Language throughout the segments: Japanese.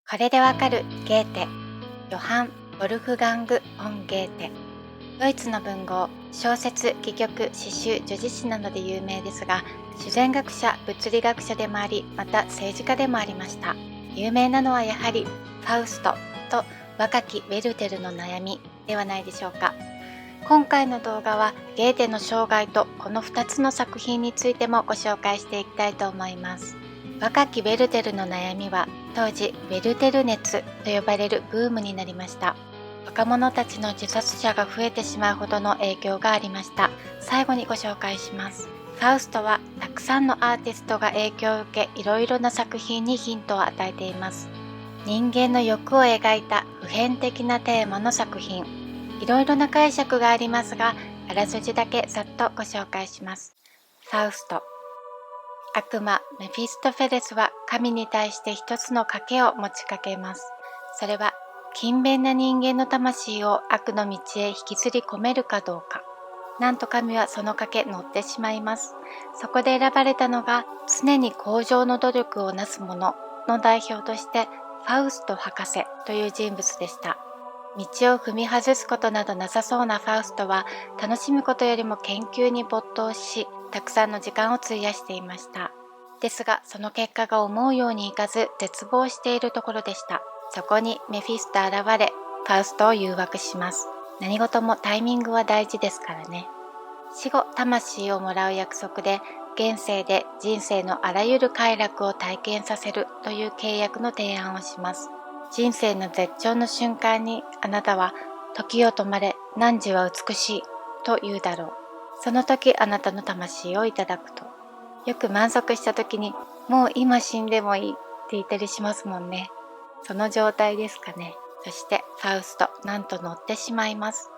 これでわかるゲーテ、ヨハン・ウォルフガング・フォン・ゲーテ。ドイツの文豪、小説、戯曲、詩集、叙事詩などで有名ですが、自然学者、物理学者でもあり、また政治家でもありました。有名なのはやはり、ファウストと若きウェルテルの悩みではないでしょうか。今回の動画はゲーテの生涯とこの2つの作品についてもご紹介していきたいと思います。若きウェルテルの悩みは当時ウェルテル熱と呼ばれるブームになりました。若者たちの自殺者が増えてしまうほどの影響がありました。最後にご紹介します。ファウストはたくさんのアーティストが影響を受け、いろいろな作品にヒントを与えています。人間の欲を描いた普遍的なテーマの作品。いろいろな解釈がありますが、あらすじだけざっとご紹介します。ファウスト。悪魔メフィストフェレスは神に対して一つの賭けを持ちかけます。それは勤勉な人間の魂を悪の道へ引きずり込めるかどうか。なんと神はその賭け乗ってしまいます。そこで選ばれたのが常に向上の努力をなす者の代表としてファウスト博士という人物でした。道を踏み外すことなどなさそうなファウストは楽しむことよりも研究に没頭し、たくさんの時間を費やしていました。ですがその結果が思うようにいかず絶望しているところでした。そこにメフィスト現れ、ファウストを誘惑します。何事もタイミングは大事ですからね。死後魂をもらう約束で現世で人生のあらゆる快楽を体験させるという契約の提案をします。人生の絶頂の瞬間にあなたは時を止まれ、汝は美しいと言うだろう。その時あなたの魂をいただくと。よく満足した時にもう今死んでもいいって言ったりしますもんね。その状態ですかね。そしてファウスト、なんと乗ってしまいます。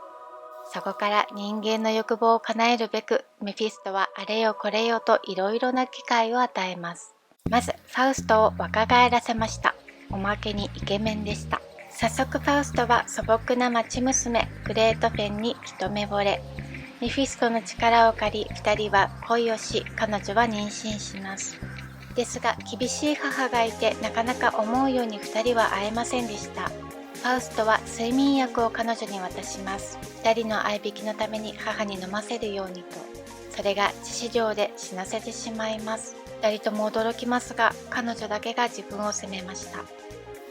そこから人間の欲望を叶えるべくメフィストはあれよこれよといろいろな機会を与えます。まずファウストを若返らせました。おまけにイケメンでした。早速ファウストは素朴な町娘グレートフェンに一目惚れ。メフィストの力を借り2人は恋をし、彼女は妊娠します。ですが厳しい母がいてなかなか思うように2人は会えませんでした。ファウストは睡眠薬を彼女に渡します。2人の愛引きのために母に飲ませるようにと。それが致死量で死なせてしまいます。2人とも驚きますが、彼女だけが自分を責めました。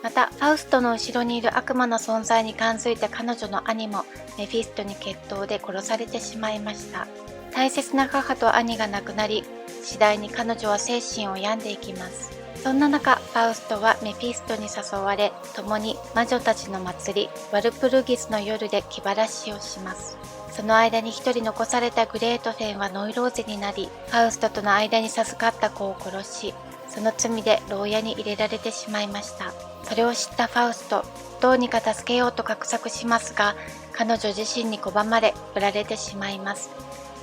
またファウストの後ろにいる悪魔の存在に感づいた彼女の兄もメフィストに決闘で殺されてしまいました。大切な母と兄が亡くなり、次第に彼女は精神を病んでいきます。そんな中、ファウストはメフィストに誘われ、共に魔女たちの祭りワルプルギスの夜で気晴らしをします。その間に一人残されたグレートフェンはノイローゼになり、ファウストとの間に授かった子を殺し、その罪で牢屋に入れられてしまいました。それを知ったファウスト、どうにか助けようと画策しますが、彼女自身に拒まれ、売られてしまいます。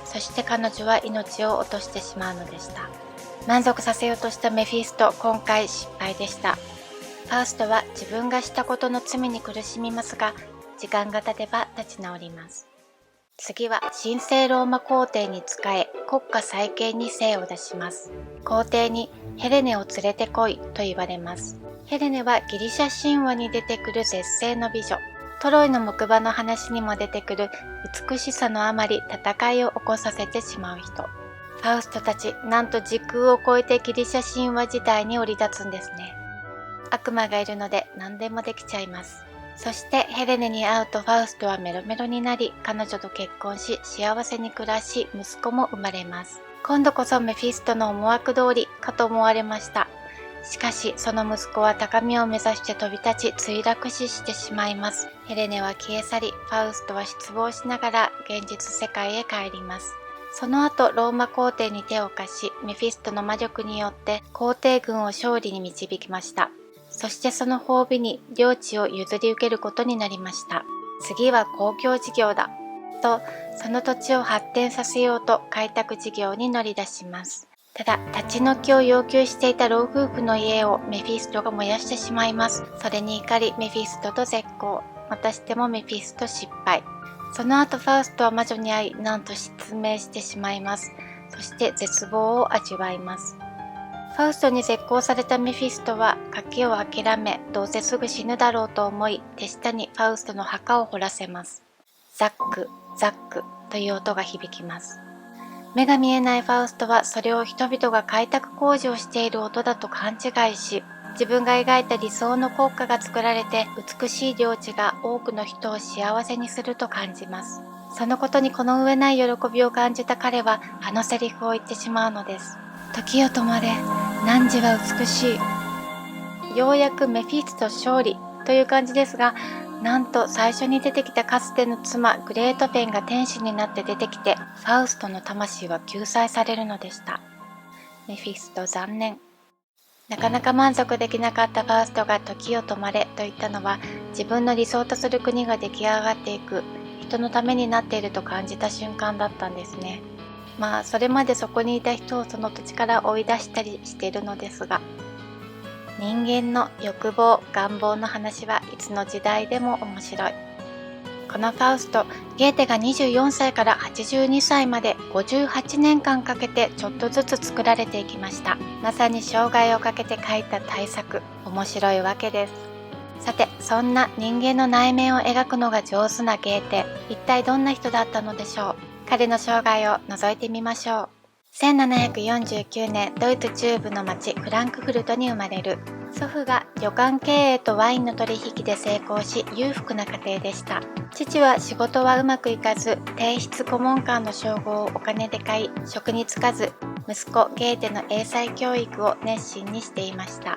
そして彼女は命を落としてしまうのでした。満足させようとしたメフィスト、今回失敗でした。ファウストは自分がしたことの罪に苦しみますが、時間が経てば立ち直ります。次は神聖ローマ皇帝に仕え、国家再建に精を出します。皇帝にヘレネを連れてこいと言われます。ヘレネはギリシャ神話に出てくる絶世の美女。トロイの木馬の話にも出てくる美しさのあまり戦いを起こさせてしまう人。ファウストたち、なんと時空を超えてギリシャ神話時代に降り立つんですね。悪魔がいるので何でもできちゃいます。そしてヘレネに会うとファウストはメロメロになり、彼女と結婚し幸せに暮らし、息子も生まれます。今度こそメフィストの思惑通りかと思われました。しかしその息子は高みを目指して飛び立ち墜落死してしまいます。ヘレネは消え去り、ファウストは失望しながら現実世界へ帰ります。その後ローマ皇帝に手を貸し、メフィストの魔力によって皇帝軍を勝利に導きました。そしてその褒美に領地を譲り受けることになりました。次は公共事業だと、その土地を発展させようと開拓事業に乗り出します。ただ立ち退きを要求していた老夫婦の家をメフィストが燃やしてしまいます。それに怒りメフィストと絶交。またしてもメフィスト失敗。その後ファウストは魔女に会い、なんと失明してしまいます。そして絶望を味わいます。ファウストに絶交されたメフィストは賭けを諦め、どうせすぐ死ぬだろうと思い、手下にファウストの墓を掘らせます。ザック、ザックという音が響きます。目が見えないファウストはそれを人々が開拓工事をしている音だと勘違いし、自分が描いた理想の国家が作られて美しい領地が多くの人を幸せにすると感じます。そのことにこの上ない喜びを感じた彼はあのセリフを言ってしまうのです。時よ止まれ、汝は美しい。ようやくメフィスト勝利という感じですが、なんと最初に出てきたかつての妻グレートフェンが天使になって出てきて、ファウストの魂は救済されるのでした。メフィスト残念。なかなか満足できなかったファウストが時を止まれと言ったのは、自分の理想とする国が出来上がっていく、人のためになっていると感じた瞬間だったんですね。それまでそこにいた人をその土地から追い出したりしているのですが、人間の欲望、願望の話はいつの時代でも面白い。このファウスト、ゲーテが24歳から82歳まで58年間かけてちょっとずつ作られていきました。まさに生涯をかけて書いた大作、面白いわけです。さて、そんな人間の内面を描くのが上手なゲーテ、一体どんな人だったのでしょう。彼の生涯を覗いてみましょう。1749年、ドイツ中部の町フランクフルトに生まれる。祖父が旅館経営とワインの取引で成功し、裕福な家庭でした。父は仕事はうまくいかず、帝室顧問官の称号をお金で買い、職に就かず、息子ゲーテの英才教育を熱心にしていました。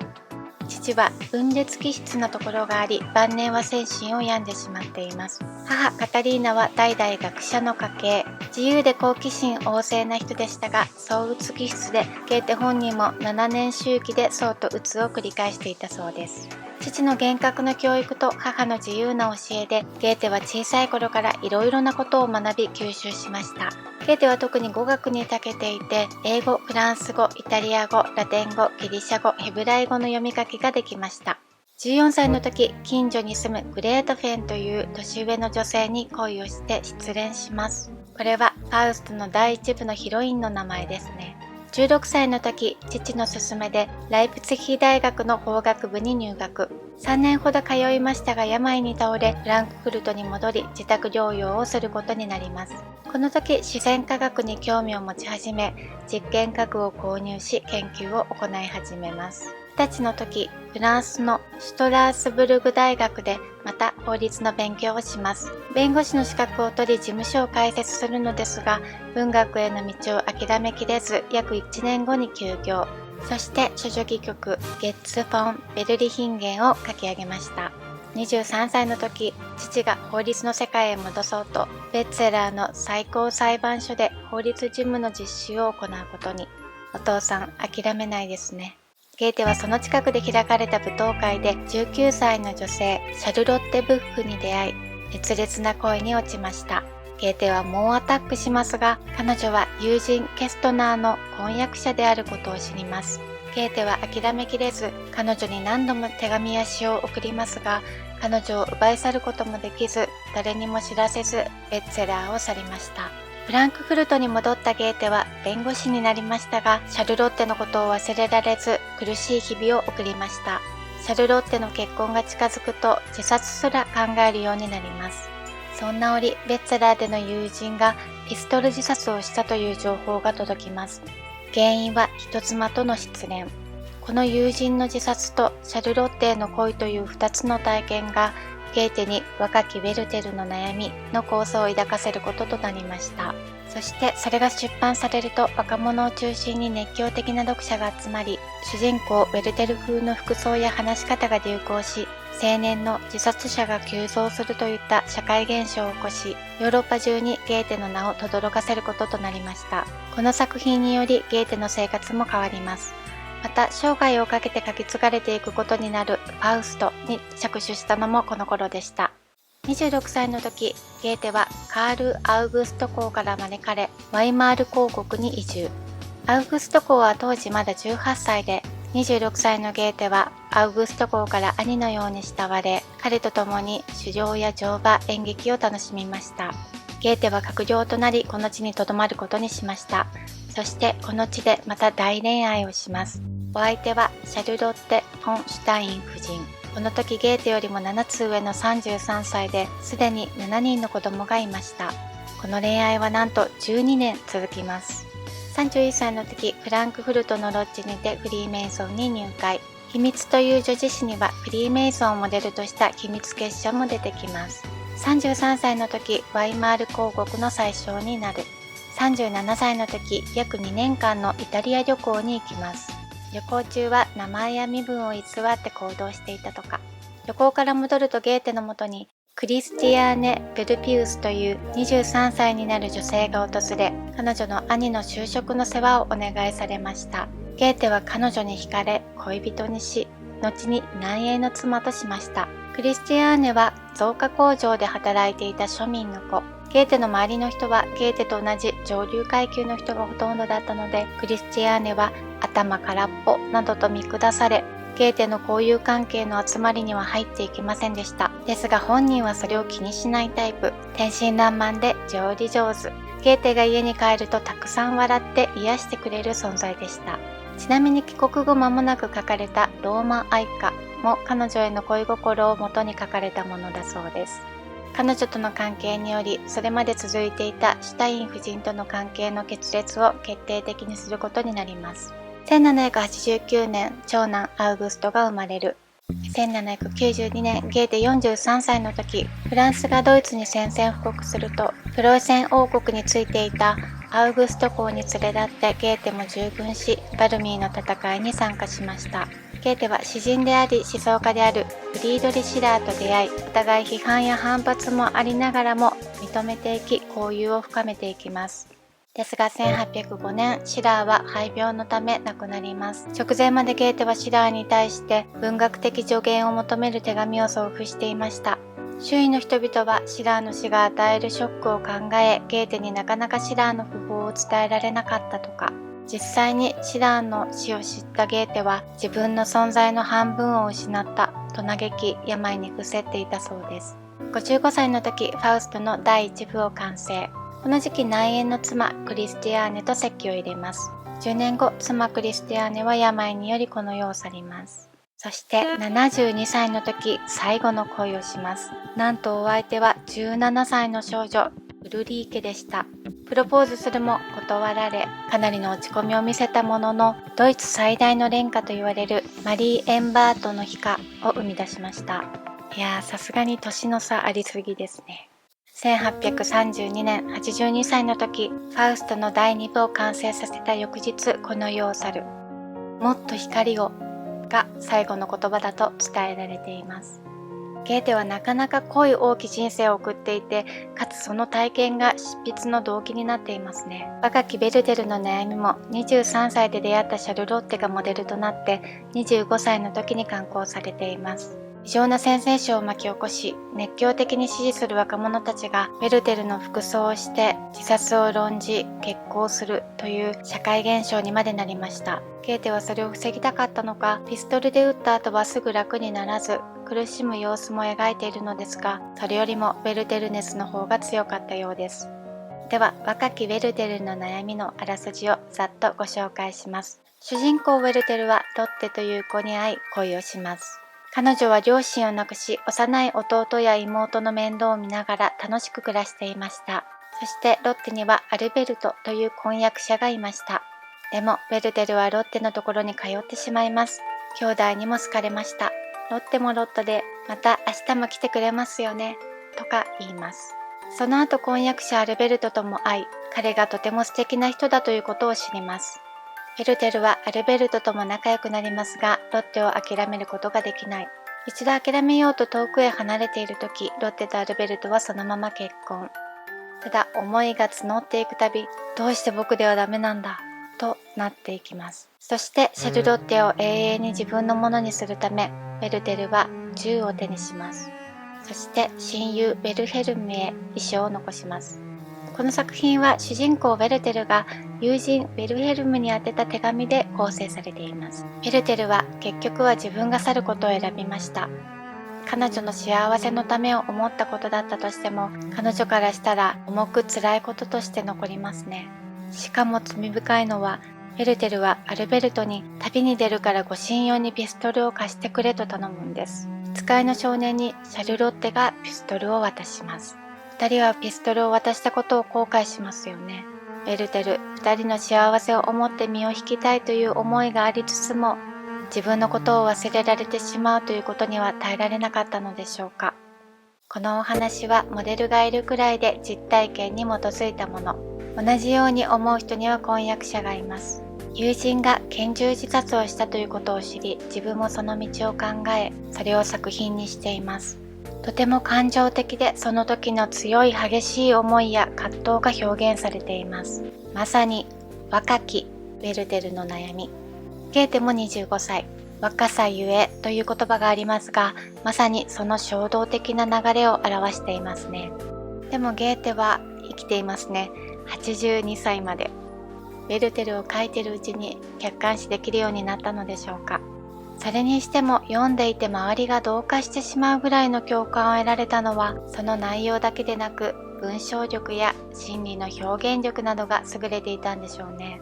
父は分裂気質なところがあり、晩年は精神を病んでしまっています。母カタリーナは代々学者の家系、自由で好奇心旺盛な人でしたが、躁うつ気質で、ゲーテ本人も7年周期で躁とうつを繰り返していたそうです。父の厳格な教育と母の自由な教えで、ゲーテは小さい頃からいろいろなことを学び吸収しました。ゲーテは特に語学に長けていて、英語、フランス語、イタリア語、ラテン語、ギリシャ語、ヘブライ語の読み書きができました。14歳の時、近所に住むグレートフェンという年上の女性に恋をして失恋します。これはファウストの第一部のヒロインの名前ですね。16歳の時、父の勧めでライプツィヒ大学の法学部に入学。3年ほど通いましたが病に倒れ、フランクフルトに戻り自宅療養をすることになります。この時、自然科学に興味を持ち始め、実験家具を購入し研究を行い始めます。20歳の時、フランスのシュトラースブルグ大学でまた法律の勉強をします。弁護士の資格を取り事務所を開設するのですが、文学への道を諦めきれず、約1年後に休業。そして処女戯曲ゲッツ・フォン・ベルリヒンゲンを書き上げました。23歳の時、父が法律の世界へ戻そうと、ベッツェラーの最高裁判所で法律事務の実習を行うことに。お父さん、諦めないですね。ゲーテはその近くで開かれた舞踏会で19歳の女性シャルロッテ・ブッフに出会い、熱烈な恋に落ちました。ゲーテは猛アタックしますが、彼女は友人ケストナーの婚約者であることを知ります。ゲーテは諦めきれず、彼女に何度も手紙や詩を送りますが、彼女を奪い去ることもできず、誰にも知らせず、ベッツェラーを去りました。フランクフルトに戻ったゲーテは弁護士になりましたが、シャルロッテのことを忘れられず、苦しい日々を送りました。シャルロッテの結婚が近づくと、自殺すら考えるようになります。そんな折、ベッツェラーでの友人がピストル自殺をしたという情報が届きます。原因は人妻との失恋。この友人の自殺とシャルロッテへの恋という2つの体験が、ゲーテに若きウェルテルの悩みの構想を抱かせることとなりました。そしてそれが出版されると若者を中心に熱狂的な読者が集まり、主人公ウェルテル風の服装や話し方が流行し、青年の自殺者が急増するといった社会現象を起こし、ヨーロッパ中にゲーテの名を轟かせることとなりました。この作品によりゲーテの生活も変わります。また生涯をかけて書き継がれていくことになるファウストに着手したのもこの頃でした。26歳の時、ゲーテはカール・アウグスト公から招かれ、ワイマール公国に移住。アウグスト公は当時まだ18歳で、26歳のゲーテはアウグスト公から兄のように慕われ、彼と共に狩猟や乗馬、演劇を楽しみました。ゲーテは閣僚となり、この地に留まることにしました。そしてこの地でまた大恋愛をします。お相手はシャルロッテ・フォンシュタイン夫人。この時ゲーテよりも7つ上の33歳ですでに7人の子供がいました。この恋愛はなんと12年続きます。31歳の時、フランクフルトのロッジにてフリーメイソンに入会。秘密という女子誌にはフリーメイソンをモデルとした秘密結社も出てきます。33歳の時、ワイマール公国の宰相になる。37歳の時、約2年間のイタリア旅行に行きます。旅行中は名前や身分を偽って行動していたとか。旅行から戻るとゲーテのもとにクリスティアーネ・ベルピウスという23歳になる女性が訪れ、彼女の兄の就職の世話をお願いされました。ゲーテは彼女に惹かれ、恋人にし、後に南英の妻としました。クリスティアーネは造花工場で働いていた庶民の子。ゲーテの周りの人はゲーテと同じ上流階級の人がほとんどだったので、クリスティアーネは頭空っぽなどと見下され、ゲーテの交友関係の集まりには入っていけませんでした。ですが本人はそれを気にしないタイプ。天真爛漫で料理上手。ゲーテが家に帰るとたくさん笑って癒してくれる存在でした。ちなみに帰国後間もなく書かれたローマ愛歌も彼女への恋心をもとに書かれたものだそうです。彼女との関係により、それまで続いていたシュタイン夫人との関係の決裂を決定的にすることになります。1789年、長男アウグストが生まれる。1792年、ゲーテ43歳の時、フランスがドイツに宣戦布告すると、プロイセン王国についていたアウグスト公に連れ立ってゲーテも従軍し、バルミーの戦いに参加しました。ゲーテは詩人であり思想家であるフリードリ・シラーと出会い、お互い批判や反発もありながらも認めていき、交友を深めていきます。ですが1805年、シラーは肺病のため亡くなります。直前までゲーテはシラーに対して文学的助言を求める手紙を送付していました。周囲の人々はシラーの死が与えるショックを考え、ゲーテになかなかシラーの訃報を伝えられなかったとか。実際にシラーの死を知ったゲーテは自分の存在の半分を失ったと嘆き、病に伏せっていたそうです。55歳の時、ファウストの第1部を完成。この時期、内縁の妻クリスティアーネと籍を入れます。10年後、妻クリスティアーネは病によりこの世を去ります。そして72歳の時、最後の恋をします。なんとお相手は17歳の少女ウルリーケでした。プロポーズするも断られ、かなりの落ち込みを見せたものの、ドイツ最大の恋歌と言われるマリー・エンバートの悲歌を生み出しました。いやー、さすがに年の差ありすぎですね。1832年、82歳の時、ファウストの第2部を完成させた翌日、この世を去る。もっと光をが最後の言葉だと伝えられています。ゲーテはなかなか濃い大きい人生を送っていて、かつその体験が執筆の動機になっていますね。若きベルデルの悩みも23歳で出会ったシャルロッテがモデルとなって25歳の時に刊行されています。異常なセンセーションを巻き起こし、熱狂的に支持する若者たちがベルデルの服装をして自殺を論じ決行するという社会現象にまでなりました。ゲーテはそれを防ぎたかったのか、ピストルで撃った後はすぐ楽にならず、苦しむ様子も描いているのですが、それよりもベルデルネスの方が強かったようです。では、若きベルデルの悩みのあらすじをざっとご紹介します。主人公ベルデルはロッテという子に会い恋をします。彼女は両親を亡くし、幼い弟や妹の面倒を見ながら楽しく暮らしていました。そしてロッテにはアルベルトという婚約者がいました。でもベルデルはロッテのところに通ってしまいます。兄弟にも好かれました。ロッテもロッテで、また明日も来てくれますよね、とか言います。その後婚約者アルベルトとも会い、彼がとても素敵な人だということを知ります。ベルデルはアルベルトとも仲良くなりますが、ロッテを諦めることができない。一度諦めようと遠くへ離れているとき、ロッテとアルベルトはそのまま結婚。ただ思いが募っていくたび、どうして僕ではダメなんだとなっていきます。そしてシャルロッテを永遠に自分のものにするため、ベルデルは銃を手にします。そして親友ベルヘルムへ遺書を残します。この作品は主人公ベルテルが友人ベルヘルムに宛てた手紙で構成されています。ベルテルは結局は自分が去ることを選びました。彼女の幸せのためを思ったことだったとしても、彼女からしたら重く辛いこととして残りますね。しかも罪深いのは、ベルテルはアルベルトに旅に出るから護身用にピストルを貸してくれと頼むんです。使いの少年にシャルロッテがピストルを渡します。二人はピストルを渡したことを後悔しますよね。ベルテル、二人の幸せを思って身を引きたいという思いがありつつも、自分のことを忘れられてしまうということには耐えられなかったのでしょうか。このお話はモデルがいるくらいで実体験に基づいたもの。同じように思う人には婚約者がいます。友人が拳銃自殺をしたということを知り、自分もその道を考え、それを作品にしています。とても感情的で、その時の強い激しい思いや葛藤が表現されています。まさに若きベルテルの悩み。ゲーテも25歳。若さゆえという言葉がありますが、まさにその衝動的な流れを表していますね。でもゲーテは生きていますね。82歳まで。ベルテルを書いているうちに客観視できるようになったのでしょうか。それにしても読んでいて周りが同化してしまうぐらいの共感を得られたのは、その内容だけでなく文章力や心理の表現力などが優れていたんでしょうね。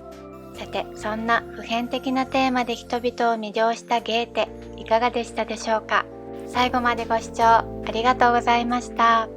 さて、そんな普遍的なテーマで人々を魅了したゲーテ、いかがでしたでしょうか。最後までご視聴ありがとうございました。